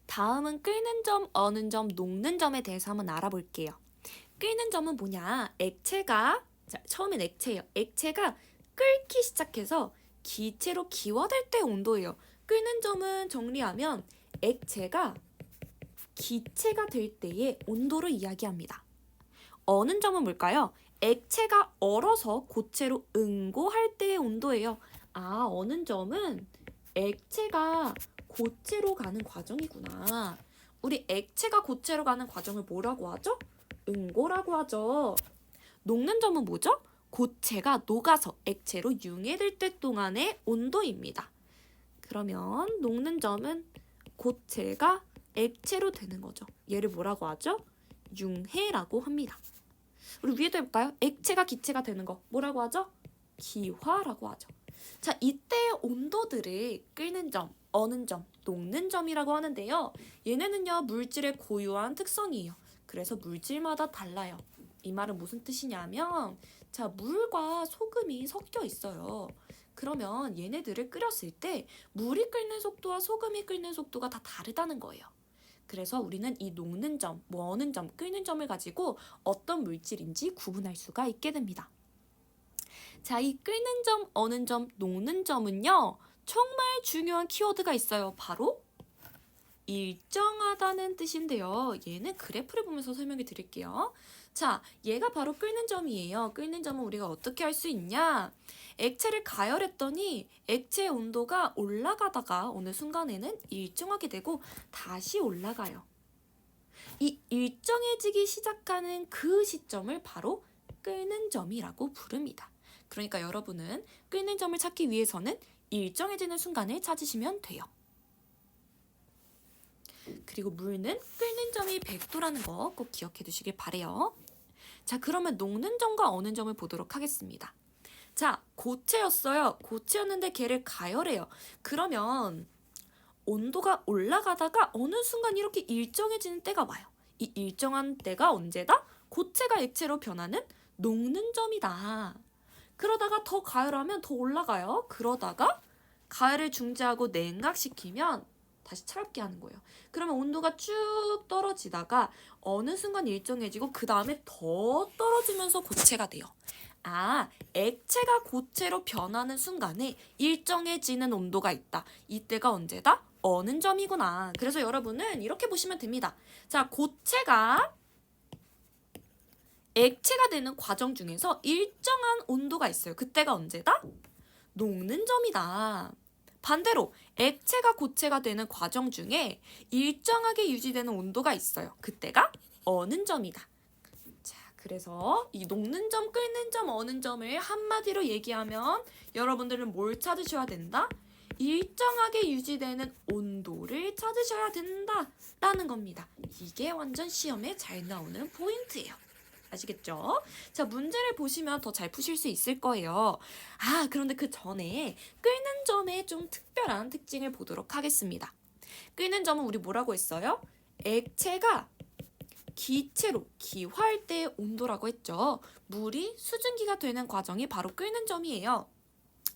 다음은 끓는 점, 어는 점, 녹는 점에 대해서 한번 알아볼게요. 끓는 점은 뭐냐? 처음엔 액체예요. 액체가 끓기 시작해서 기체로 기화될 때 온도예요. 끓는 점은 정리하면 액체가 기체가 될 때의 온도를 이야기합니다. 어는 점은 뭘까요? 액체가 얼어서 고체로 응고할 때의 온도예요. 어는 점은 액체가 고체로 가는 과정이구나. 우리 액체가 고체로 가는 과정을 뭐라고 하죠? 응고라고 하죠. 녹는 점은 뭐죠? 고체가 녹아서 액체로 융해될 때 동안의 온도입니다. 그러면 녹는 점은 고체가 액체로 되는 거죠. 얘를 뭐라고 하죠? 융해라고 합니다. 우리 위에도 해볼까요? 액체가 기체가 되는 거 뭐라고 하죠? 기화라고 하죠. 자, 이때의 온도들을 끓는 점, 어는 점, 녹는 점이라고 하는데요. 얘네는요, 물질의 고유한 특성이에요. 그래서 물질마다 달라요. 이 말은 무슨 뜻이냐면, 자, 물과 소금이 섞여 있어요. 그러면 얘네들을 끓였을 때 물이 끓는 속도와 소금이 끓는 속도가 다 다르다는 거예요. 그래서 우리는 이 녹는 점, 어는 점, 끓는 점을 가지고 어떤 물질인지 구분할 수가 있게 됩니다. 자, 이 끓는 점, 어는 점, 녹는 점은요, 정말 중요한 키워드가 있어요. 바로 일정하다는 뜻인데요. 얘는 그래프를 보면서 설명해 드릴게요. 자, 얘가 바로 끓는 점이에요. 끓는 점은 우리가 어떻게 할 수 있냐? 액체를 가열했더니 액체의 온도가 올라가다가 어느 순간에는 일정하게 되고 다시 올라가요. 이 일정해지기 시작하는 그 시점을 바로 끓는 점이라고 부릅니다. 그러니까 여러분은 끓는 점을 찾기 위해서는 일정해지는 순간을 찾으시면 돼요. 그리고 물는 끓는 점이 100도라는 거 꼭 기억해 두시길 바래요. 자, 그러면 녹는 점과 어는 점을 보도록 하겠습니다. 자, 고체였어요. 고체였는데 걔를 가열해요. 그러면 온도가 올라가다가 어느 순간 이렇게 일정해지는 때가 와요. 이 일정한 때가 언제다? 고체가 액체로 변하는 녹는 점이다. 그러다가 더 가열하면 더 올라가요. 그러다가 가열을 중지하고 냉각시키면 다시 차갑게 하는 거예요. 그러면 온도가 쭉 떨어지다가 어느 순간 일정해지고 그 다음에 더 떨어지면서 고체가 돼요. 액체가 고체로 변하는 순간에 일정해지는 온도가 있다. 이때가 언제다? 어는 점이구나. 그래서 여러분은 이렇게 보시면 됩니다. 자, 고체가 액체가 되는 과정 중에서 일정한 온도가 있어요. 그때가 언제다? 녹는 점이다. 반대로 액체가 고체가 되는 과정 중에 일정하게 유지되는 온도가 있어요. 그때가 어는 점이다. 자, 그래서 이 녹는 점, 끓는 점, 어는 점을 한마디로 얘기하면 여러분들은 뭘 찾으셔야 된다? 일정하게 유지되는 온도를 찾으셔야 된다라는 겁니다. 이게 완전 시험에 잘 나오는 포인트예요. 아시겠죠? 자, 문제를 보시면 더 잘 푸실 수 있을 거예요. 그런데 그 전에 끓는 점의 좀 특별한 특징을 보도록 하겠습니다. 끓는 점은 우리 뭐라고 했어요? 액체가 기체로 기화할 때의 온도라고 했죠. 물이 수증기가 되는 과정이 바로 끓는 점이에요.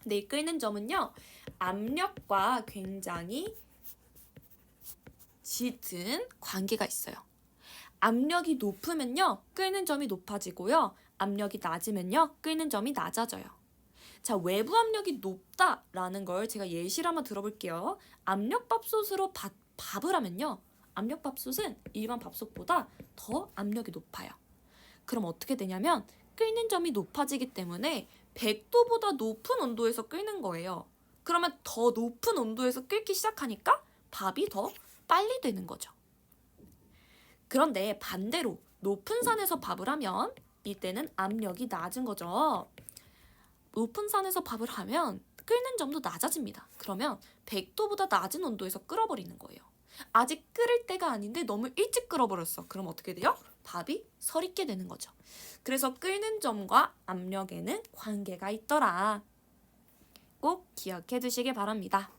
근데 이 끓는 점은요, 압력과 굉장히 짙은 관계가 있어요. 압력이 높으면요, 끓는 점이 높아지고요. 압력이 낮으면요, 끓는 점이 낮아져요. 자, 외부 압력이 높다라는 걸 제가 예시를 한번 들어볼게요. 압력밥솥으로 밥을 하면요, 압력밥솥은 일반 밥솥보다 더 압력이 높아요. 그럼 어떻게 되냐면 끓는 점이 높아지기 때문에 100도보다 높은 온도에서 끓는 거예요. 그러면 더 높은 온도에서 끓기 시작하니까 밥이 더 빨리 되는 거죠. 그런데 반대로 높은 산에서 밥을 하면 이때는 압력이 낮은 거죠. 높은 산에서 밥을 하면 끓는 점도 낮아집니다. 그러면 100도보다 낮은 온도에서 끓어버리는 거예요. 아직 끓을 때가 아닌데 너무 일찍 끓어버렸어. 그럼 어떻게 돼요? 밥이 설익게 되는 거죠. 그래서 끓는 점과 압력에는 관계가 있더라. 꼭 기억해 두시길 바랍니다.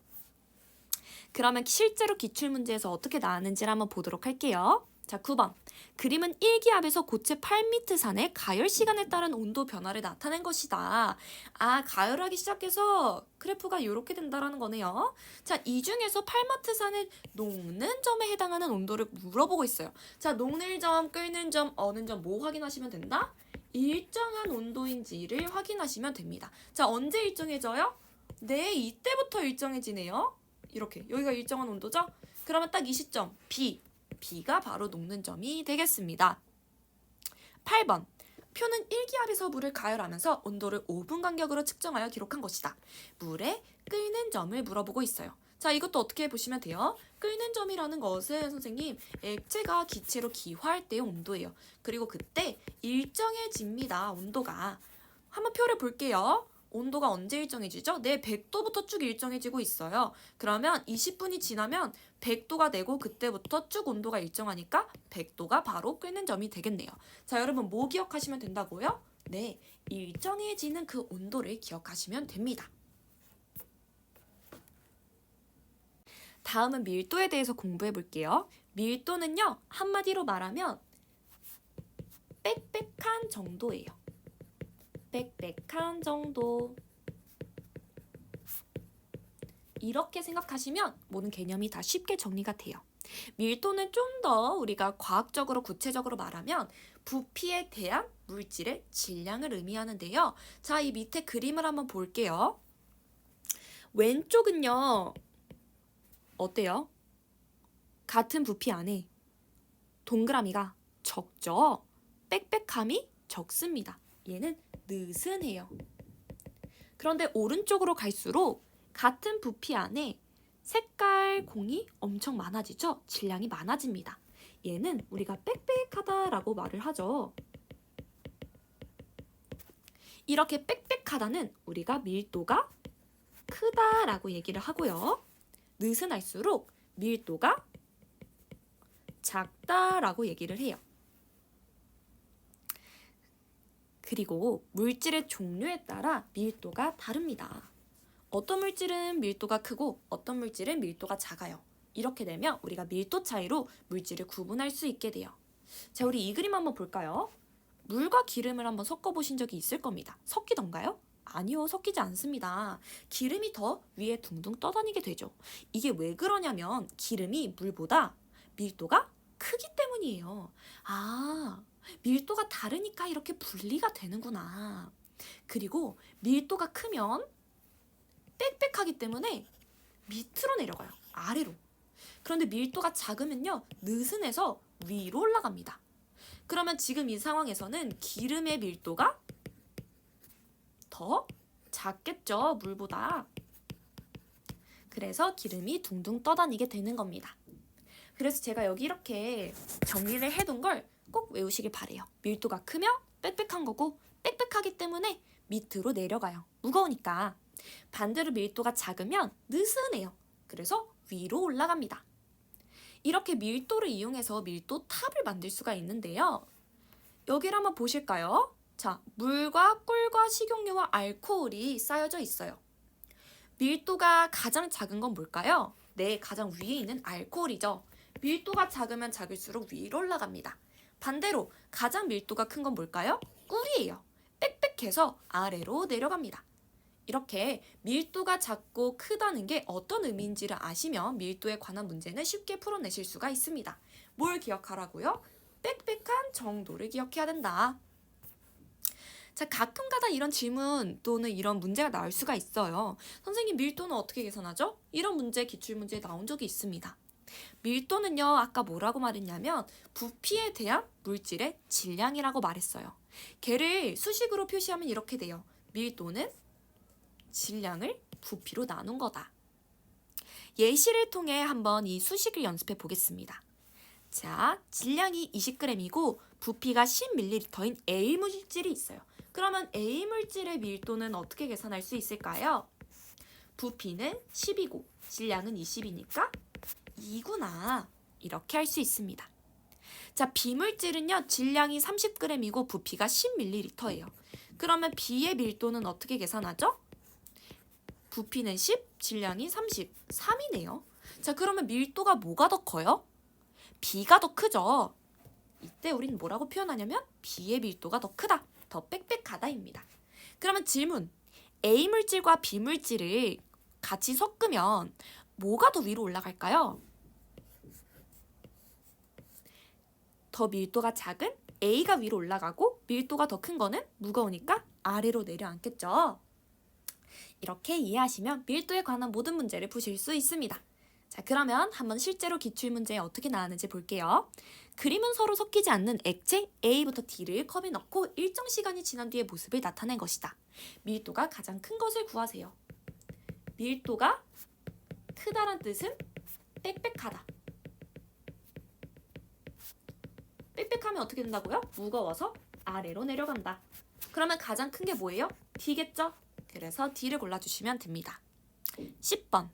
그러면 실제로 기출문제에서 어떻게 나왔는지를 한번 보도록 할게요. 자, 9번. 그림은 일기압에서 고체 8m 산의 가열 시간에 따른 온도 변화를 나타낸 것이다. 아, 가열하기 시작해서 그래프가 이렇게 된다라는 거네요. 자, 이 중에서 8m 산의 녹는 점에 해당하는 온도를 물어보고 있어요. 자, 녹는 점, 끓는 점, 어는 점 뭐 확인하시면 된다? 일정한 온도인지를 확인하시면 됩니다. 자, 언제 일정해져요? 네, 이때부터 일정해지네요. 이렇게 여기가 일정한 온도죠? 그러면 딱 이 시점 B가 바로 녹는 점이 되겠습니다. 8번. 표는 일기압에서 물을 가열하면서 온도를 5분 간격으로 측정하여 기록한 것이다. 물의 끓는 점을 물어보고 있어요. 자, 이것도 어떻게 보시면 돼요? 끓는 점이라는 것은 선생님 액체가 기체로 기화할 때의 온도예요. 그리고 그때 일정해집니다. 온도가. 한번 표를 볼게요. 온도가 언제 일정해지죠? 네, 100도부터 쭉 일정해지고 있어요. 그러면 20분이 지나면 100도가 되고 그때부터 쭉 온도가 일정하니까 100도가 바로 끓는 점이 되겠네요. 자, 여러분 뭐 기억하시면 된다고요? 네, 일정해지는 그 온도를 기억하시면 됩니다. 다음은 밀도에 대해서 공부해 볼게요. 밀도는요, 한마디로 말하면 빽빽한 정도예요. 빽빽한 정도. 이렇게 생각하시면 모든 개념이 다 쉽게 정리가 돼요. 밀도는 좀 더 우리가 과학적으로 구체적으로 말하면 부피에 대한 물질의 질량을 의미하는데요. 자, 이 밑에 그림을 한번 볼게요. 왼쪽은요, 어때요? 같은 부피 안에 동그라미가 적죠? 빽빽함이 적습니다. 얘는 느슨해요. 그런데 오른쪽으로 갈수록 같은 부피 안에 색깔 공이 엄청 많아지죠? 질량이 많아집니다. 얘는 우리가 빽빽하다라고 말을 하죠. 이렇게 빽빽하다는 우리가 밀도가 크다라고 얘기를 하고요. 느슨할수록 밀도가 작다라고 얘기를 해요. 그리고 물질의 종류에 따라 밀도가 다릅니다. 어떤 물질은 밀도가 크고 어떤 물질은 밀도가 작아요. 이렇게 되면 우리가 밀도 차이로 물질을 구분할 수 있게 돼요. 자, 우리 이 그림 한번 볼까요? 물과 기름을 한번 섞어보신 적이 있을 겁니다. 섞이던가요? 아니요, 섞이지 않습니다. 기름이 더 위에 둥둥 떠다니게 되죠. 이게 왜 그러냐면 기름이 물보다 밀도가 크기 때문이에요. 아, 밀도가 다르니까 이렇게 분리가 되는구나. 그리고 밀도가 크면 빽빽하기 때문에 밑으로 내려가요. 아래로. 그런데 밀도가 작으면요, 느슨해서 위로 올라갑니다. 그러면 지금 이 상황에서는 기름의 밀도가 더 작겠죠, 물보다. 그래서 기름이 둥둥 떠다니게 되는 겁니다. 그래서 제가 여기 이렇게 정리를 해둔 걸 꼭 외우시길 바래요. 밀도가 크면 빽빽한 거고 빽빽하기 때문에 밑으로 내려가요. 무거우니까. 반대로 밀도가 작으면 느슨해요. 그래서 위로 올라갑니다. 이렇게 밀도를 이용해서 밀도 탑을 만들 수가 있는데요. 여기를 한번 보실까요? 자, 물과 꿀과 식용유와 알코올이 쌓여져 있어요. 밀도가 가장 작은 건 뭘까요? 네, 가장 위에 있는 알코올이죠. 밀도가 작으면 작을수록 위로 올라갑니다. 반대로 가장 밀도가 큰 건 뭘까요? 꿀이에요. 빽빽해서 아래로 내려갑니다. 이렇게 밀도가 작고 크다는 게 어떤 의미인지를 아시면 밀도에 관한 문제는 쉽게 풀어내실 수가 있습니다. 뭘 기억하라고요? 빽빽한 정도를 기억해야 된다. 자, 가끔가다 이런 질문 또는 이런 문제가 나올 수가 있어요. 선생님, 밀도는 어떻게 계산하죠? 이런 문제, 기출문제에 나온 적이 있습니다. 밀도는요, 아까 뭐라고 말했냐면 부피에 대한 물질의 질량이라고 말했어요. 걔를 수식으로 표시하면 이렇게 돼요. 밀도는 질량을 부피로 나눈 거다. 예시를 통해 한번 이 수식을 연습해 보겠습니다. 자, 질량이 20g이고 부피가 10ml인 A 물질이 있어요. 그러면 A 물질의 밀도는 어떻게 계산할 수 있을까요? 부피는 10이고 질량은 20이니까 2구나. 이렇게 할 수 있습니다. 자, 비물질은요, 질량이 30g이고 부피가 10ml예요. 그러면 B의 밀도는 어떻게 계산하죠? 부피는 10, 질량이 30, 3이네요. 자, 그러면 밀도가 뭐가 더 커요? B가 더 크죠. 이때 우리는 뭐라고 표현하냐면 B의 밀도가 더 크다, 더 빽빽하다입니다. 그러면 질문, A 물질과 B 물질을 같이 섞으면 뭐가 더 위로 올라갈까요? 더 밀도가 작은 A가 위로 올라가고 밀도가 더 큰 거는 무거우니까 아래로 내려앉겠죠. 이렇게 이해하시면 밀도에 관한 모든 문제를 푸실 수 있습니다. 자, 그러면 한번 실제로 기출문제에 어떻게 나왔는지 볼게요. 그림은 서로 섞이지 않는 액체 A부터 D를 컵에 넣고 일정 시간이 지난 뒤의 모습을 나타낸 것이다. 밀도가 가장 큰 것을 구하세요. 밀도가 크다란 뜻은 빽빽하다. 빽빽하면 어떻게 된다고요? 무거워서 아래로 내려간다. 그러면 가장 큰 게 뭐예요? D겠죠? 그래서 D를 골라주시면 됩니다. 10번.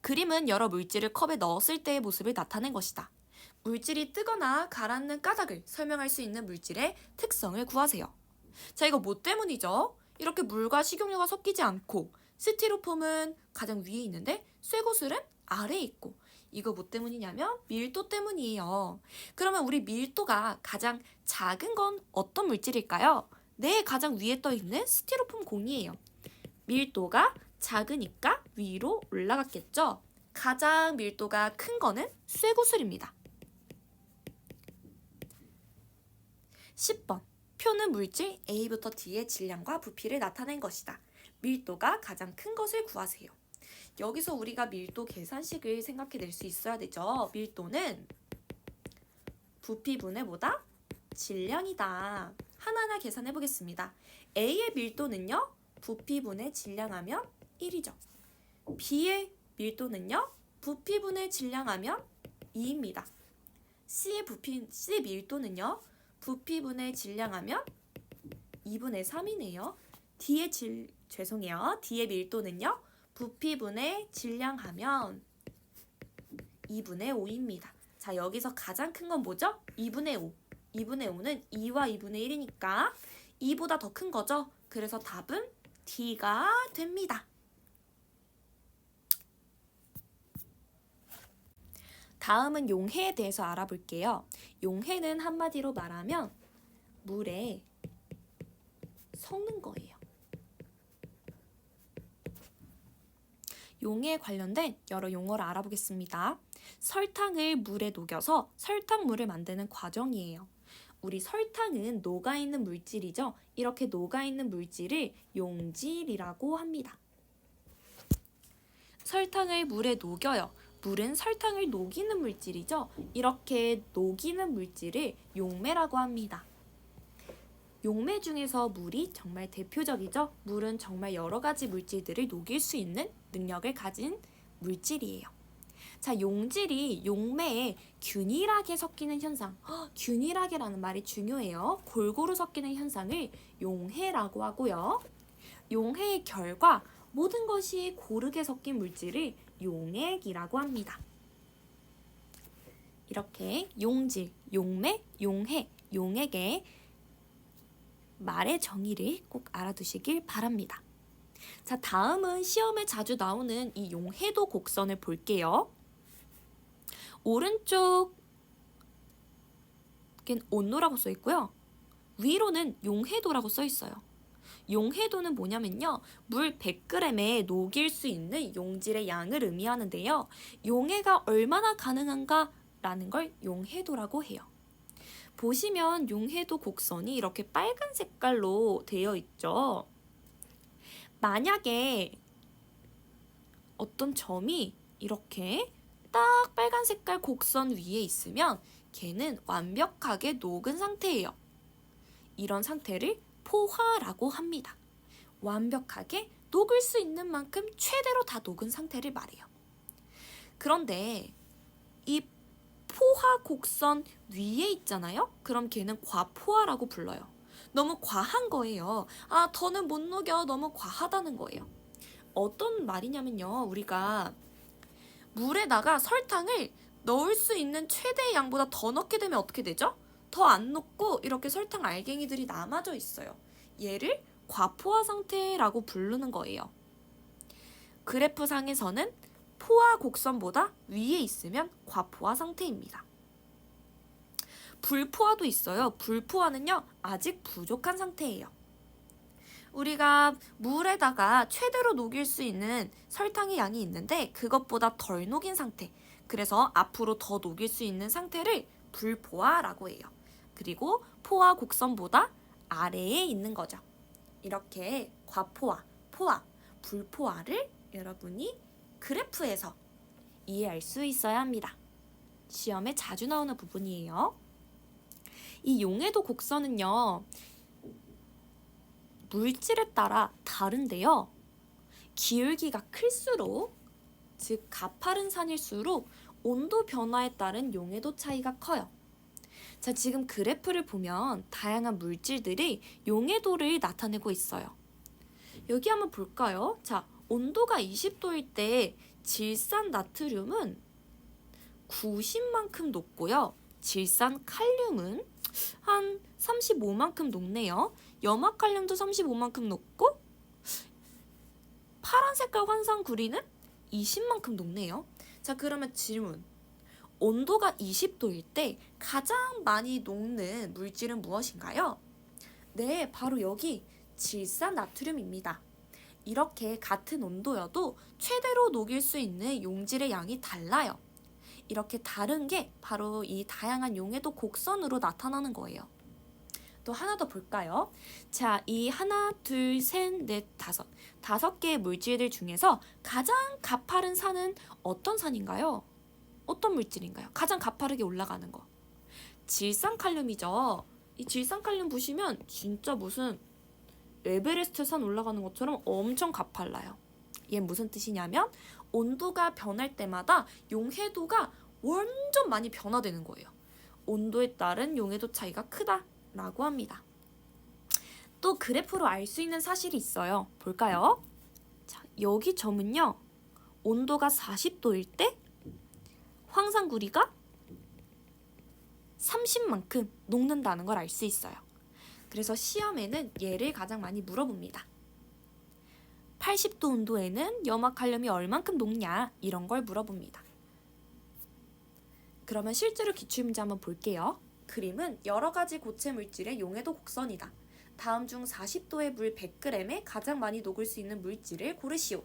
그림은 여러 물질을 컵에 넣었을 때의 모습을 나타낸 것이다. 물질이 뜨거나 가라앉는 까닭을 설명할 수 있는 물질의 특성을 구하세요. 자, 이거 뭐 때문이죠? 이렇게 물과 식용유가 섞이지 않고 스티로폼은 가장 위에 있는데 쇠고슬은 아래에 있고, 이거 뭐 때문이냐면 밀도 때문이에요. 그러면 우리 밀도가 가장 작은 건 어떤 물질일까요? 네, 가장 위에 떠 있는 스티로폼 공이에요. 밀도가 작으니까 위로 올라갔겠죠? 가장 밀도가 큰 거는 쇠구슬입니다. 10번. 표는 물질 A부터 D의 질량과 부피를 나타낸 것이다. 밀도가 가장 큰 것을 구하세요. 여기서 우리가 밀도 계산식을 생각해낼 수 있어야 되죠. 밀도는 부피분의 뭐다? 질량이다. 하나하나 계산해 보겠습니다. A의 밀도는요, 부피분의 질량하면 1이죠. B의 밀도는요, 부피분의 질량하면 2입니다. C의 밀도는요, 부피분의 질량하면 2분의 3이네요. D의 밀도는요, 부피분의 질량하면 2분의 5입니다. 자, 여기서 가장 큰 건 뭐죠? 2분의 5. 2분의 5는 2와 2분의 1이니까 2보다 더 큰 거죠? 그래서 답은 D가 됩니다. 다음은 용해에 대해서 알아볼게요. 용해는 한마디로 말하면 물에 섞는 거예요. 용해에 관련된 여러 용어를 알아보겠습니다. 설탕을 물에 녹여서 설탕물을 만드는 과정이에요. 우리 설탕은 녹아있는 물질이죠. 이렇게 녹아있는 물질을 용질이라고 합니다. 설탕을 물에 녹여요. 물은 설탕을 녹이는 물질이죠. 이렇게 녹이는 물질을 용매라고 합니다. 용매 중에서 물이 정말 대표적이죠. 물은 정말 여러 가지 물질들을 녹일 수 있는 능력을 가진 물질이에요. 자, 용질이 용매에 균일하게 섞이는 현상, 균일하게라는 말이 중요해요. 골고루 섞이는 현상을 용해라고 하고요. 용해의 결과 모든 것이 고르게 섞인 물질을 용액이라고 합니다. 이렇게 용질, 용매, 용해, 용액의 말의 정의를 꼭 알아두시길 바랍니다. 자, 다음은 시험에 자주 나오는 이 용해도 곡선을 볼게요. 오른쪽엔 온도라고 써 있고요. 위로는 용해도라고 써 있어요. 용해도는 뭐냐면요, 물 100g에 녹일 수 있는 용질의 양을 의미하는데요. 용해가 얼마나 가능한가 라는 걸 용해도라고 해요. 보시면 용해도 곡선이 이렇게 빨간 색깔로 되어 있죠. 만약에 어떤 점이 이렇게 딱 빨간 색깔 곡선 위에 있으면 걔는 완벽하게 녹은 상태예요. 이런 상태를 포화라고 합니다. 완벽하게 녹을 수 있는 만큼 최대로 다 녹은 상태를 말해요. 그런데 이 포화 곡선 위에 있잖아요? 그럼 걔는 과포화라고 불러요. 너무 과한 거예요. 아, 더는 못 녹여. 너무 과하다는 거예요. 어떤 말이냐면요, 우리가 물에다가 설탕을 넣을 수 있는 최대의 양보다 더 넣게 되면 어떻게 되죠? 더 안 녹고 이렇게 설탕 알갱이들이 남아져 있어요. 얘를 과포화 상태라고 부르는 거예요. 그래프상에서는 포화 곡선보다 위에 있으면 과포화 상태입니다. 불포화도 있어요. 불포화는요, 아직 부족한 상태예요. 우리가 물에다가 최대로 녹일 수 있는 설탕의 양이 있는데 그것보다 덜 녹인 상태. 그래서 앞으로 더 녹일 수 있는 상태를 불포화라고 해요. 그리고 포화 곡선보다 아래에 있는 거죠. 이렇게 과포화, 포화, 불포화를 여러분이 그래프에서 이해할 수 있어야 합니다. 시험에 자주 나오는 부분이에요. 이 용해도 곡선은요, 물질에 따라 다른데요. 기울기가 클수록, 즉 가파른 산일수록 온도 변화에 따른 용해도 차이가 커요. 자, 지금 그래프를 보면 다양한 물질들이 용해도를 나타내고 있어요. 여기 한번 볼까요? 자, 온도가 20도일 때 질산 나트륨은 90만큼 녹고요. 질산 칼륨은 한 35만큼 녹네요. 염화칼륨도 35만큼 녹고 파란 색깔 환상구리는 20만큼 녹네요. 자, 그러면 질문. 온도가 20도일 때 가장 많이 녹는 물질은 무엇인가요? 네, 바로 여기 질산 나트륨입니다. 이렇게 같은 온도여도 최대로 녹일 수 있는 용질의 양이 달라요. 이렇게 다른 게 바로 이 다양한 용해도 곡선으로 나타나는 거예요. 또 하나 더 볼까요? 자, 이 하나, 둘, 셋, 넷, 다섯 개의 물질들 중에서 가장 가파른 산은 어떤 산인가요? 어떤 물질인가요? 가장 가파르게 올라가는 거. 질산칼륨이죠. 이 질산칼륨 보시면 진짜 무슨 에베레스트 산 올라가는 것처럼 엄청 가팔라요. 얘 무슨 뜻이냐면 온도가 변할 때마다 용해도가 완전 많이 변화되는 거예요. 온도에 따른 용해도 차이가 크다라고 합니다. 또 그래프로 알 수 있는 사실이 있어요. 볼까요? 자, 여기 점은요. 온도가 40도일 때 황산구리가 30만큼 녹는다는 걸 알 수 있어요. 그래서 시험에는 얘를 가장 많이 물어봅니다. 80도 온도에는 염화칼륨이 얼만큼 녹냐 이런 걸 물어봅니다. 그러면 실제로 기출문제 한번 볼게요. 그림은 여러 가지 고체 물질의 용해도 곡선이다. 다음 중 40도의 물 100g에 가장 많이 녹을 수 있는 물질을 고르시오.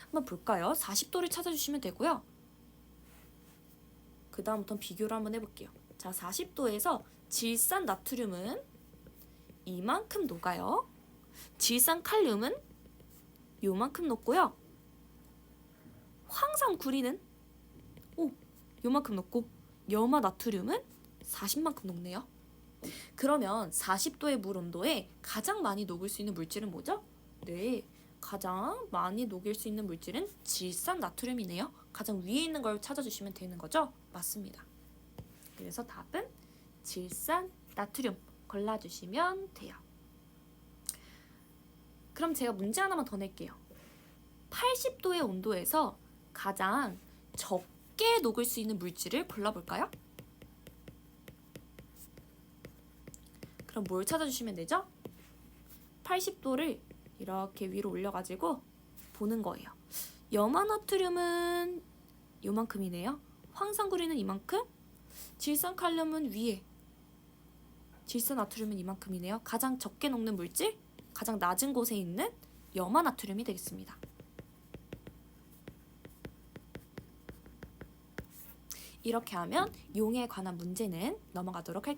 한번 볼까요? 40도를 찾아주시면 되고요. 그 다음부터 비교를 한번 해볼게요. 자, 40도에서 질산 나트륨은 이만큼 녹아요. 질산 칼륨은 요만큼 녹고요. 황산구리는 요만큼 녹고 염화 나트륨은 40만큼 녹네요. 그러면 40도의 물 온도에 가장 많이 녹을 수 있는 물질은 뭐죠? 네, 가장 많이 녹일 수 있는 물질은 질산 나트륨이네요. 가장 위에 있는 걸 찾아주시면 되는 거죠? 맞습니다. 그래서 답은 질산 나트륨 골라주시면 돼요. 그럼 제가 문제 하나만 더 낼게요. 80도의 온도에서 가장 적게 녹을 수 있는 물질을 골라볼까요? 그럼 뭘 찾아주시면 되죠? 80도를 이렇게 위로 올려가지고 보는 거예요. 염화나트륨은 요만큼이네요. 황산구리는 이만큼, 질산칼륨은 위에, 질산나트륨은 이만큼이네요. 가장 적게 녹는 물질, 가장 낮은 곳에 있는 염화나트륨이 되겠습니다. 이렇게 하면 용해에 관한 문제는 넘어가도록 할게요.